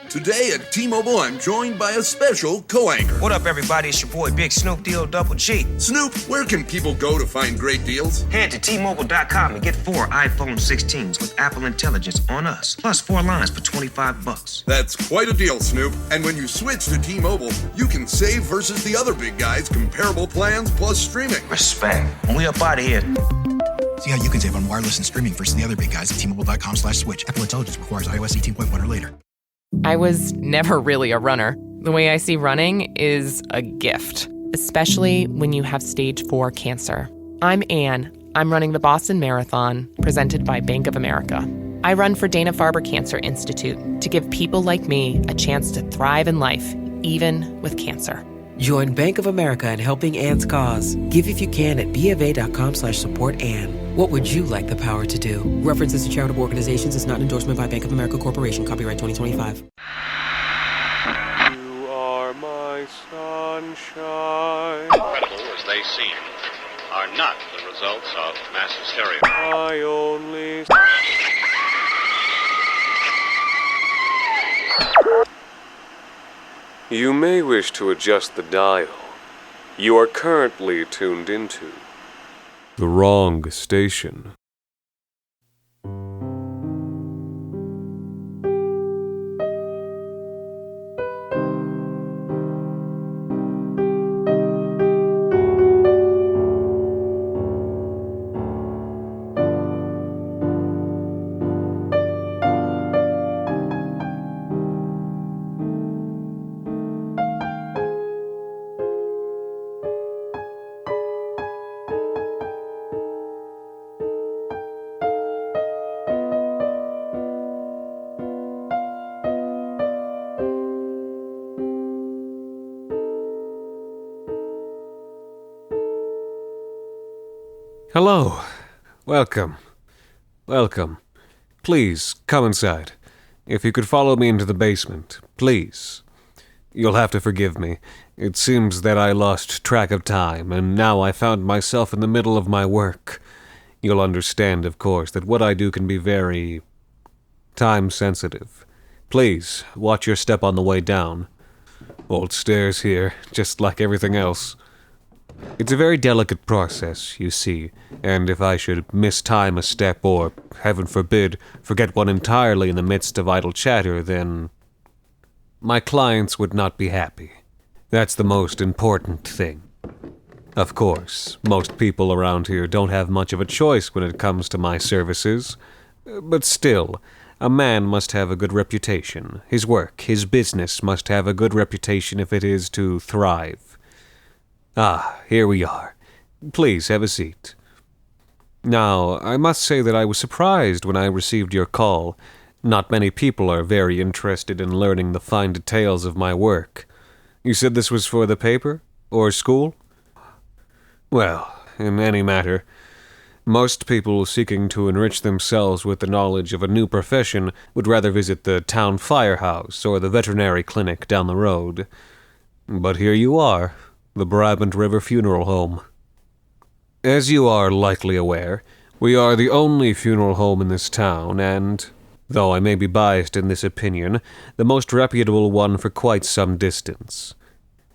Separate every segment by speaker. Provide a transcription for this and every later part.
Speaker 1: Today at T-Mobile, I'm joined by a special co-anchor.
Speaker 2: What up, everybody? It's your boy, Big Snoop Deal Double G.
Speaker 1: Snoop, where can people go to find great deals?
Speaker 2: Head to T-Mobile.com and get 4 iPhone 16s with Apple Intelligence on us, plus 4 lines for $25.
Speaker 1: That's quite a deal, Snoop. And when you switch to T-Mobile, you can save versus the other big guys, comparable plans plus streaming.
Speaker 2: Respect. We up out of here.
Speaker 3: See how you can save on wireless and streaming versus the other big guys at T-Mobile.com/switch. Apple Intelligence requires iOS 18.1 or later.
Speaker 4: I was never really a runner. The way I see running is a gift, especially when you have stage 4 cancer. I'm Anne. I'm running the Boston Marathon, presented by Bank of America. I run for Dana-Farber Cancer Institute to give people like me a chance to thrive in life, even with cancer.
Speaker 5: Join Bank of America in helping Anne's cause. Give if you can at BofA.com/supportAnne. What would you like the power to do? References to charitable organizations is not an endorsement by Bank of America Corporation. Copyright 2025.
Speaker 6: You are my sunshine.
Speaker 7: Incredible as they seem, are not the results of mass hysteria.
Speaker 6: I only... You may wish to adjust the dial. You are currently tuned into the wrong station. Hello. Welcome. Please, come inside. If you could follow me into the basement, please. You'll have to forgive me. It seems that I lost track of time, and now I found myself in the middle of my work. You'll understand, of course, that what I do can be very time-sensitive. Please, watch your step on the way down. Old stairs here, just like everything else. It's a very delicate process, you see, and if I should mistime a step or, heaven forbid, forget one entirely in the midst of idle chatter, then my clients would not be happy. That's the most important thing. Of course, most people around here don't have much of a choice when it comes to my services, but still, a man must have a good reputation. His work, his business must have a good reputation if it is to thrive. Ah, here we are. Please have a seat. Now, I must say that I was surprised when I received your call. Not many people are very interested in learning the fine details of my work. You said this was for the paper? Or school? Well, in any matter, most people seeking to enrich themselves with the knowledge of a new profession would rather visit the town firehouse or the veterinary clinic down the road. But here you are. The Brabant River Funeral Home. As you are likely aware, we are the only funeral home in this town, and, though I may be biased in this opinion, the most reputable one for quite some distance.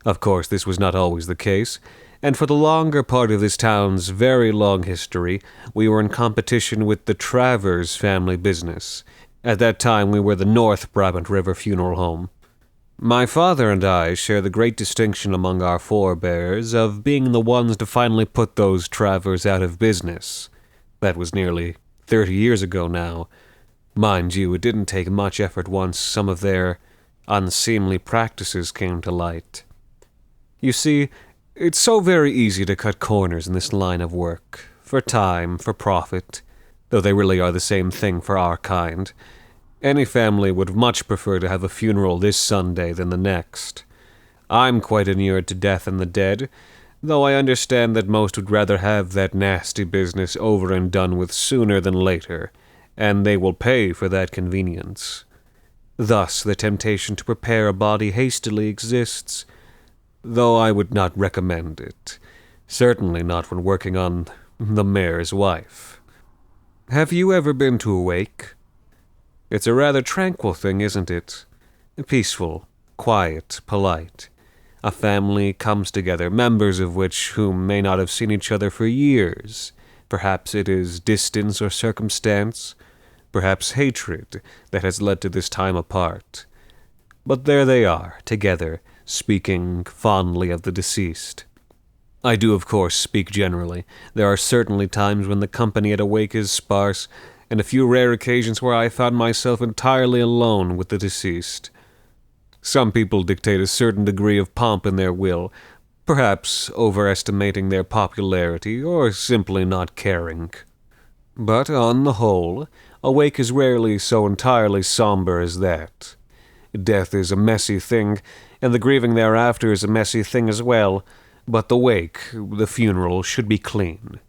Speaker 6: Of course, this was not always the case, and for the longer part of this town's very long history, we were in competition with the Travers family business. At that time, we were the North Brabant River Funeral Home. My father and I share the great distinction among our forebears of being the ones to finally put those Travers out of business. That was nearly 30 years ago now. Mind you, it didn't take much effort once some of their unseemly practices came to light. You see, it's so very easy to cut corners in this line of work, for time, for profit, though they really are the same thing for our kind. Any family would much prefer to have a funeral this Sunday than the next. I'm quite inured to death and the dead, though I understand that most would rather have that nasty business over and done with sooner than later, and they will pay for that convenience. Thus, the temptation to prepare a body hastily exists, though I would not recommend it, certainly not when working on the mayor's wife. Have you ever been to a wake? It's a rather tranquil thing, isn't it? Peaceful, quiet, polite. A family comes together, members of whom may not have seen each other for years. Perhaps it is distance or circumstance, perhaps hatred that has led to this time apart. But there they are, together, speaking fondly of the deceased. I do, of course, speak generally. There are certainly times when the company at a wake is sparse, and a few rare occasions where I found myself entirely alone with the deceased. Some people dictate a certain degree of pomp in their will, perhaps overestimating their popularity or simply not caring. But on the whole, a wake is rarely so entirely somber as that. Death is a messy thing, and the grieving thereafter is a messy thing as well, but the wake, the funeral, should be clean.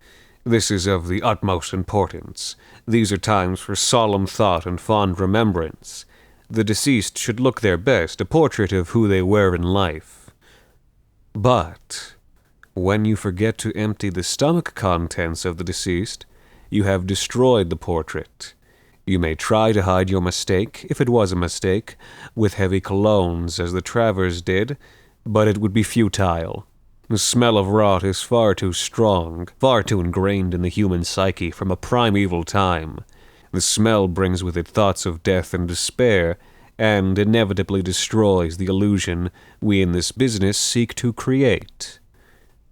Speaker 6: This is of the utmost importance. These are times for solemn thought and fond remembrance. The deceased should look their best, a portrait of who they were in life. But when you forget to empty the stomach contents of the deceased, you have destroyed the portrait. You may try to hide your mistake, if it was a mistake, with heavy colognes, as the Travers did, but it would be futile. The smell of rot is far too strong, far too ingrained in the human psyche from a primeval time. The smell brings with it thoughts of death and despair, and inevitably destroys the illusion we in this business seek to create.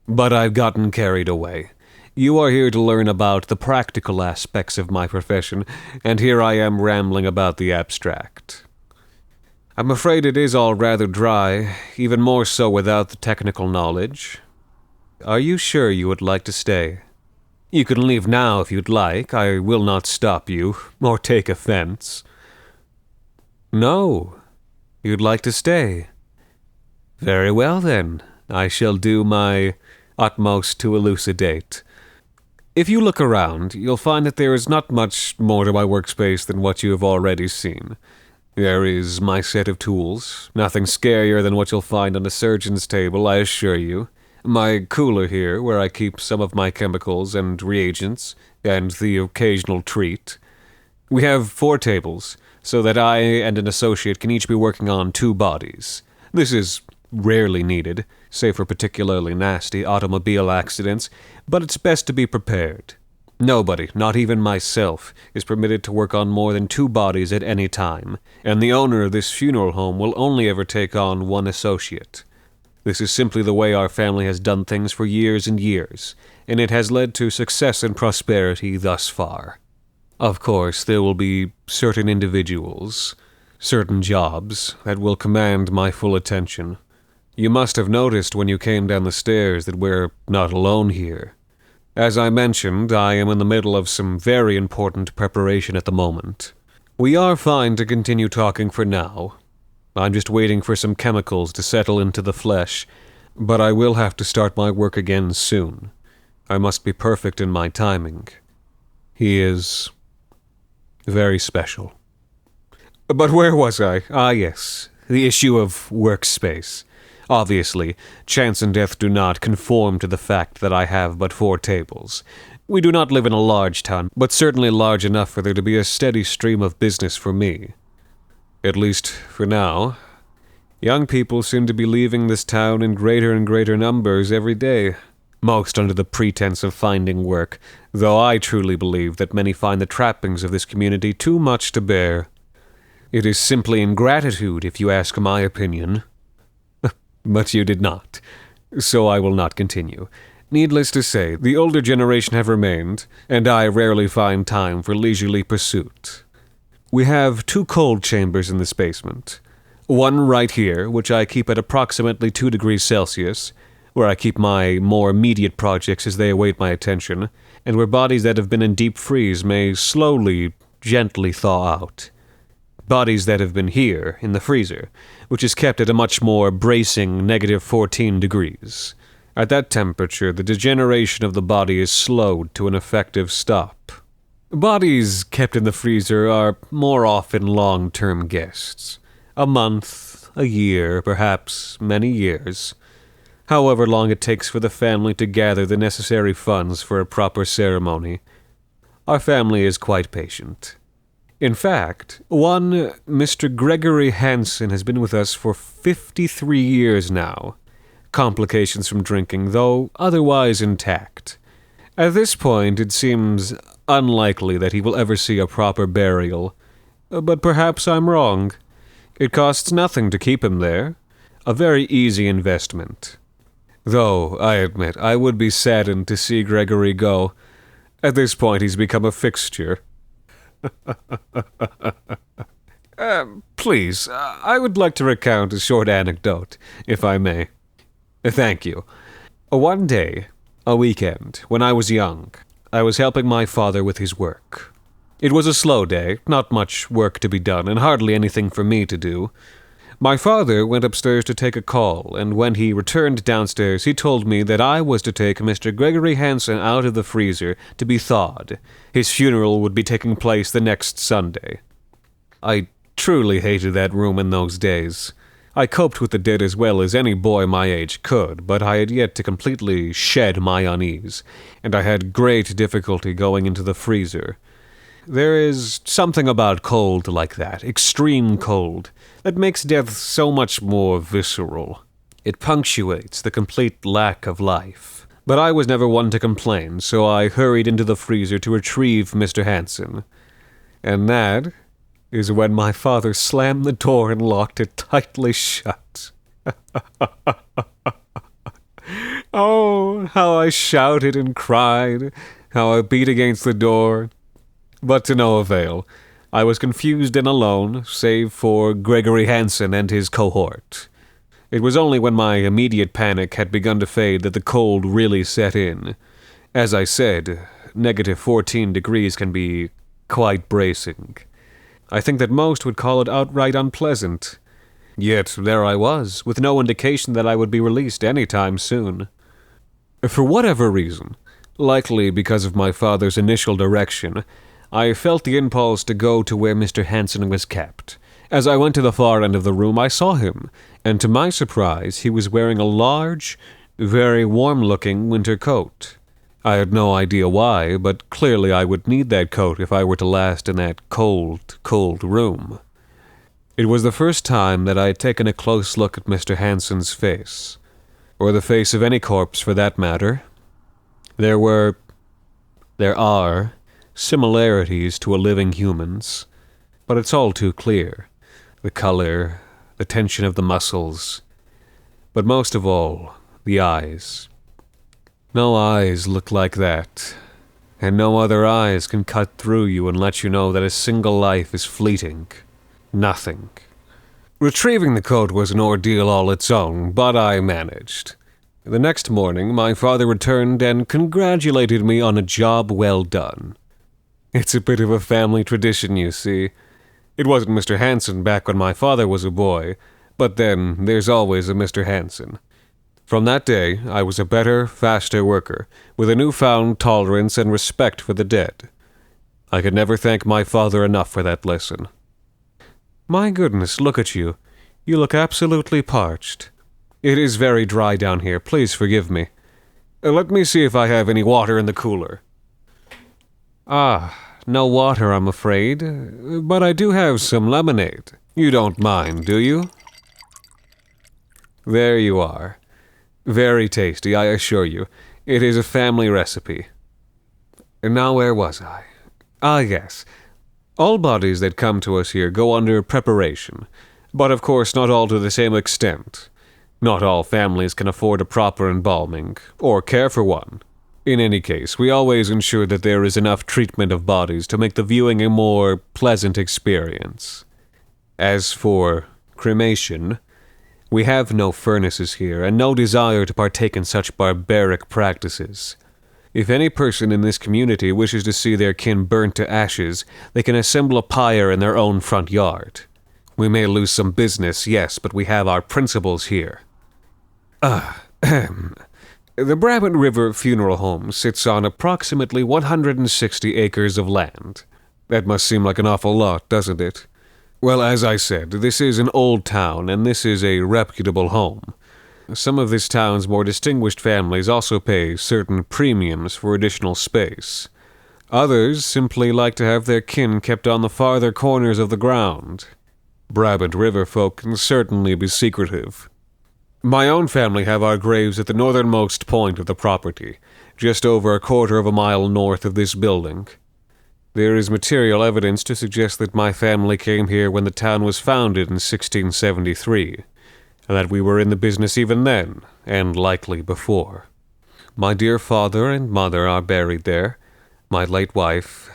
Speaker 6: But I've gotten carried away. You are here to learn about the practical aspects of my profession, and here I am rambling about the abstract. I'm afraid it is all rather dry, even more so without the technical knowledge. Are you sure you would like to stay? You can leave now if you'd like. I will not stop you, or take offense. No, you'd like to stay. Very well, then. I shall do my utmost to elucidate. If you look around, you'll find that there is not much more to my workspace than what you have already seen. There is my set of tools, nothing scarier than what you'll find on a surgeon's table, I assure you. My cooler here, where I keep some of my chemicals and reagents, and the occasional treat. We have 4 tables, so that I and an associate can each be working on 2 bodies. This is rarely needed, save for particularly nasty automobile accidents, but it's best to be prepared. Nobody, not even myself, is permitted to work on more than 2 bodies at any time, and the owner of this funeral home will only ever take on 1 associate. This is simply the way our family has done things for years and years, and it has led to success and prosperity thus far. Of course, there will be certain individuals, certain jobs, that will command my full attention. You must have noticed when you came down the stairs that we're not alone here. As I mentioned, I am in the middle of some very important preparation at the moment. We are fine to continue talking for now. I'm just waiting for some chemicals to settle into the flesh, but I will have to start my work again soon. I must be perfect in my timing. He is very special. But where was I? Ah, yes, the issue of workspace. Obviously, chance and death do not conform to the fact that I have but 4 tables. We do not live in a large town, but certainly large enough for there to be a steady stream of business for me. At least, for now. Young people seem to be leaving this town in greater and greater numbers every day, most under the pretense of finding work, though I truly believe that many find the trappings of this community too much to bear. It is simply ingratitude, if you ask my opinion. But you did not, so I will not continue. Needless to say, the older generation have remained, and I rarely find time for leisurely pursuit. We have 2 cold chambers in this basement. One right here, which I keep at approximately 2 degrees Celsius, where I keep my more immediate projects as they await my attention, and where bodies that have been in deep freeze may slowly, gently thaw out. Bodies that have been here, in the freezer, which is kept at a much more bracing -14 degrees. At that temperature, the degeneration of the body is slowed to an effective stop. Bodies kept in the freezer are more often long-term guests. A month, a year, perhaps many years. However long it takes for the family to gather the necessary funds for a proper ceremony. Our family is quite patient. In fact, one Mr. Gregory Hansen has been with us for 53 years now. Complications from drinking, though otherwise intact. At this point, it seems unlikely that he will ever see a proper burial. But perhaps I'm wrong. It costs nothing to keep him there. A very easy investment. Though, I admit, I would be saddened to see Gregory go. At this point, he's become a fixture. Please, I would like to recount a short anecdote, if I may. Thank you. One day, a weekend, when I was young, I was helping my father with his work. It was a slow day, not much work to be done, and hardly anything for me to do. My father went upstairs to take a call, and when he returned downstairs, he told me that I was to take Mr. Gregory Hansen out of the freezer to be thawed. His funeral would be taking place the next Sunday. I truly hated that room in those days. I coped with the dead as well as any boy my age could, but I had yet to completely shed my unease, and I had great difficulty going into the freezer. There is something about cold like that, extreme cold, that makes death so much more visceral. It punctuates the complete lack of life. But I was never one to complain, so I hurried into the freezer to retrieve Mr. Hansen. And that is when my father slammed the door and locked it tightly shut. Oh, how I shouted and cried, how I beat against the door. But to no avail. I was confused and alone, save for Gregory Hansen and his cohort. It was only when my immediate panic had begun to fade that the cold really set in. As I said, -14 degrees can be quite bracing. I think that most would call it outright unpleasant. Yet there I was, with no indication that I would be released any time soon. For whatever reason, likely because of my father's initial direction, I felt the impulse to go to where Mr. Hansen was kept. As I went to the far end of the room, I saw him, and to my surprise, he was wearing a large, very warm-looking winter coat. I had no idea why, but clearly I would need that coat if I were to last in that cold, cold room. It was the first time that I had taken a close look at Mr. Hansen's face, or the face of any corpse for that matter. There are similarities to a living human's, but it's all too clear. The color, the tension of the muscles, but most of all, the eyes. No eyes look like that, and no other eyes can cut through you and let you know that a single life is fleeting. Nothing. Retrieving the coat was an ordeal all its own, but I managed. The next morning, my father returned and congratulated me on a job well done. It's a bit of a family tradition, you see. It wasn't Mr. Hansen back when my father was a boy, but then there's always a Mr. Hansen. From that day, I was a better, faster worker, with a newfound tolerance and respect for the dead. I could never thank my father enough for that lesson. My goodness, look at you. You look absolutely parched. It is very dry down here, please forgive me. Let me see if I have any water in the cooler. No water, I'm afraid, but I do have some lemonade. You don't mind, do you? There you are. Very tasty, I assure you. It is a family recipe. Now, where was I? Yes. All bodies that come to us here go under preparation, but of course not all to the same extent. Not all families can afford a proper embalming, or care for one. In any case, we always ensure that there is enough treatment of bodies to make the viewing a more pleasant experience. As for cremation, we have no furnaces here, and no desire to partake in such barbaric practices. If any person in this community wishes to see their kin burnt to ashes, they can assemble a pyre in their own front yard. We may lose some business, yes, but we have our principles here. The Brabant River Funeral Home sits on approximately 160 acres of land. That must seem like an awful lot, doesn't it? Well, as I said, this is an old town, and this is a reputable home. Some of this town's more distinguished families also pay certain premiums for additional space. Others simply like to have their kin kept on the farther corners of the ground. Brabant River folk can certainly be secretive. My own family have our graves at the northernmost point of the property, just over a quarter of a mile north of this building. There is material evidence to suggest that my family came here when the town was founded in 1673, and that we were in the business even then, and likely before. My dear father and mother are buried there, my late wife,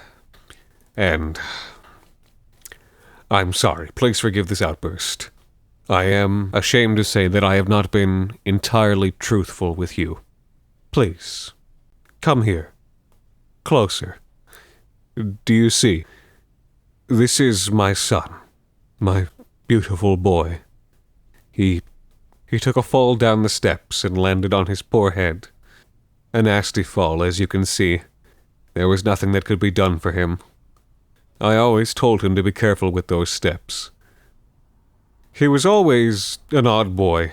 Speaker 6: and... I'm sorry, please forgive this outburst. I am ashamed to say that I have not been entirely truthful with you. Please, come here. Closer. Do you see? This is my son, my beautiful boy. He took a fall down the steps and landed on his poor head. A nasty fall, as you can see. There was nothing that could be done for him. I always told him to be careful with those steps. He was always an odd boy,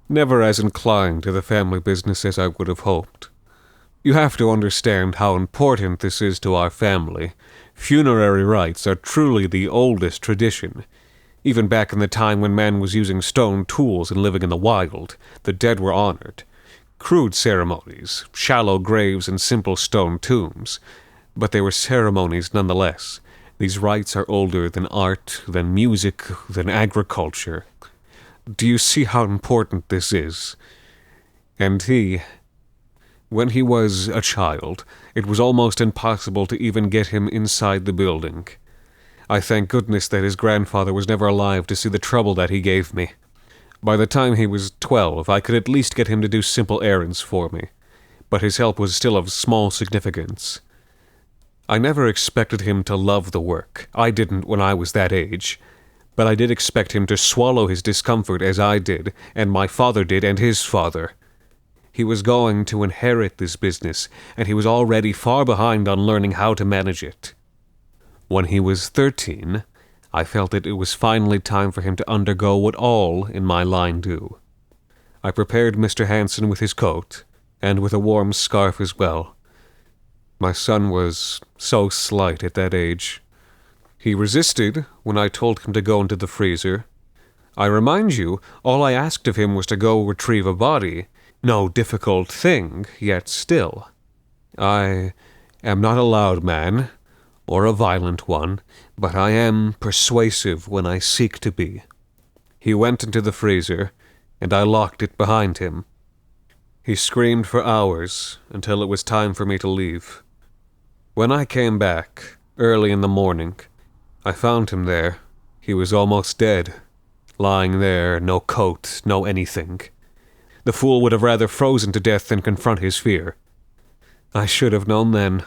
Speaker 6: never as inclined to the family business as I would have hoped. You have to understand how important this is to our family. Funerary rites are truly the oldest tradition. Even back in the time when man was using stone tools and living in the wild, the dead were honored. Crude ceremonies, shallow graves and simple stone tombs, but they were ceremonies nonetheless. These rites are older than art, than music, than agriculture. Do you see how important this is? And when he was a child, it was almost impossible to even get him inside the building. I thank goodness that his grandfather was never alive to see the trouble that he gave me. By the time he was 12, I could at least get him to do simple errands for me, but his help was still of small significance. I never expected him to love the work. I didn't when I was that age. But I did expect him to swallow his discomfort as I did, and my father did, and his father. He was going to inherit this business, and he was already far behind on learning how to manage it. When he was 13, I felt that it was finally time for him to undergo what all in my line do. I prepared Mr. Hanson with his coat, and with a warm scarf as well. My son was so slight at that age. He resisted when I told him to go into the freezer. I remind you, all I asked of him was to go retrieve a body. No difficult thing, yet still. I am not a loud man, or a violent one, but I am persuasive when I seek to be. He went into the freezer, and I locked it behind him. He screamed for hours, until it was time for me to leave. When I came back, early in the morning, I found him there. He was almost dead, lying there, no coat, no anything. The fool would have rather frozen to death than confront his fear. I should have known then.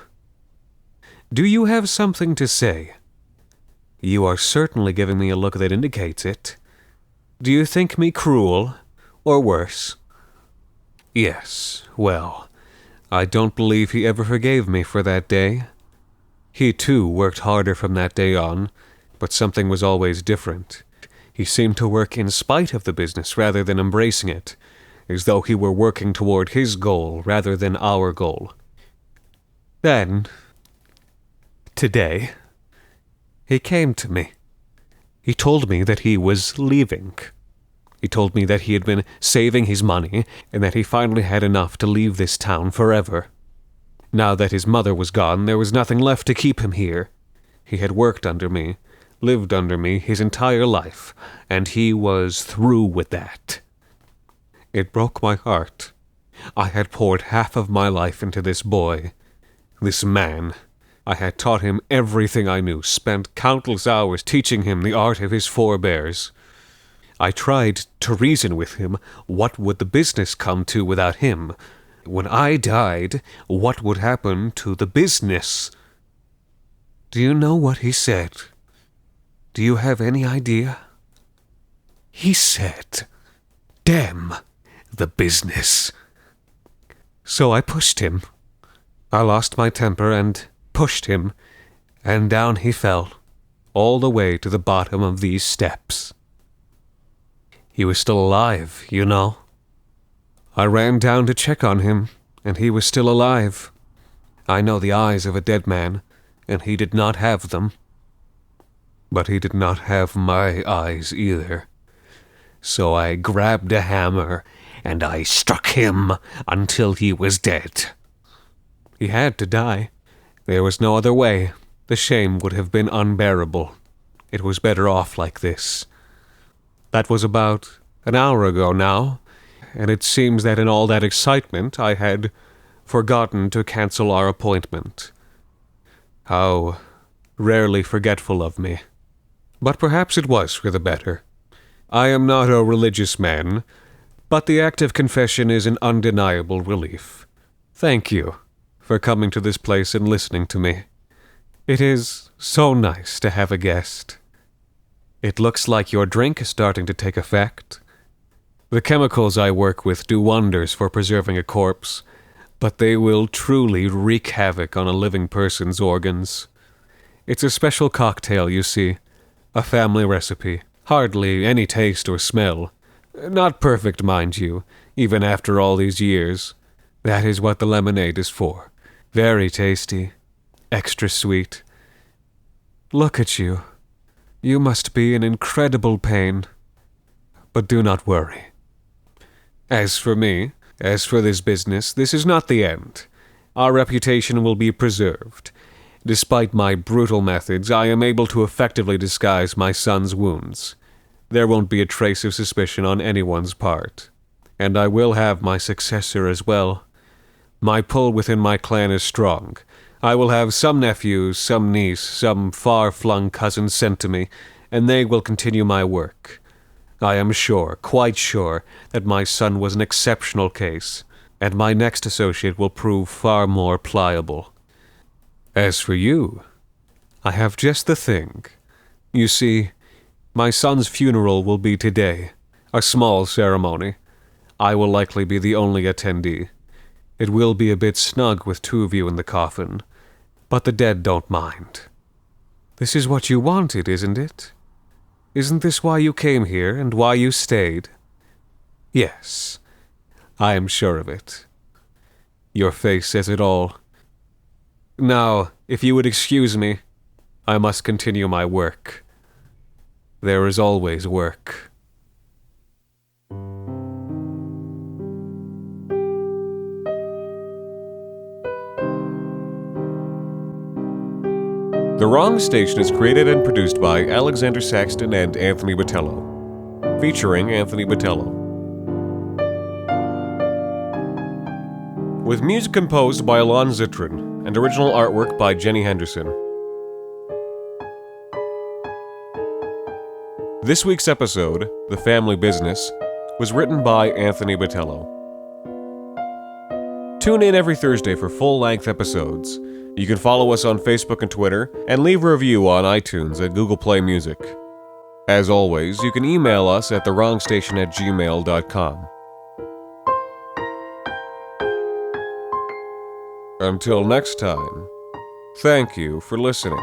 Speaker 6: Do you have something to say? You are certainly giving me a look that indicates it. Do you think me cruel, or worse? Yes, well, I don't believe he ever forgave me for that day. He, too, worked harder from that day on, but something was always different. He seemed to work in spite of the business rather than embracing it, as though he were working toward his goal rather than our goal. Then, today, he came to me. He told me that he was leaving. He told me that he had been saving his money, and that he finally had enough to leave this town forever. Now that his mother was gone, there was nothing left to keep him here. He had worked under me, lived under me his entire life, and he was through with that. It broke my heart. I had poured half of my life into this boy, this man. I had taught him everything I knew, spent countless hours teaching him the art of his forebears. I tried to reason with him. What would the business come to without him? When I died, what would happen to the business? Do you know what he said? Do you have any idea? He said, "Damn the business." So I pushed him. I lost my temper and pushed him, and down he fell, all the way to the bottom of these steps. He was still alive, you know. I ran down to check on him, and he was still alive. I know the eyes of a dead man, and he did not have them. But he did not have my eyes either. So I grabbed a hammer, and I struck him until he was dead. He had to die. There was no other way. The shame would have been unbearable. It was better off like this. That was about an hour ago now, and it seems that in all that excitement I had forgotten to cancel our appointment. How rarely forgetful of me. But perhaps it was for the better. I am not a religious man, but the act of confession is an undeniable relief. Thank you for coming to this place and listening to me. It is so nice to have a guest. It looks like your drink is starting to take effect. The chemicals I work with do wonders for preserving a corpse, but they will truly wreak havoc on a living person's organs. It's a special cocktail, you see. A family recipe. Hardly any taste or smell. Not perfect, mind you, even after all these years. That is what the lemonade is for. Very tasty. Extra sweet. Look at you. You must be in incredible pain. But do not worry. As for me, as for this business, this is not the end. Our reputation will be preserved. Despite my brutal methods, I am able to effectively disguise my son's wounds. There won't be a trace of suspicion on anyone's part. And I will have my successor as well. My pull within my clan is strong. I will have some nephews, some niece, some far-flung cousins sent to me, and they will continue my work. I am sure, quite sure, that my son was an exceptional case, and my next associate will prove far more pliable. As for you, I have just the thing. You see, my son's funeral will be today, a small ceremony. I will likely be the only attendee. It will be a bit snug with two of you in the coffin, but the dead don't mind. This is what you wanted, isn't it? Isn't this why you came here and why you stayed? Yes, I am sure of it. Your face says it all. Now, if you would excuse me, I must continue my work. There is always work. The Wrong Station is created and produced by Alexander Saxton and Anthony Botelho, featuring Anthony Botelho. With music composed by Alon Zitrin and original artwork by Jenny Henderson. This week's episode, The Family Business, was written by Anthony Botelho. Tune in every Thursday for full-length episodes. You can follow us on Facebook and Twitter, and leave a review on iTunes and Google Play Music. As always, you can email us at thewrongstation@gmail.com. Until next time, thank you for listening.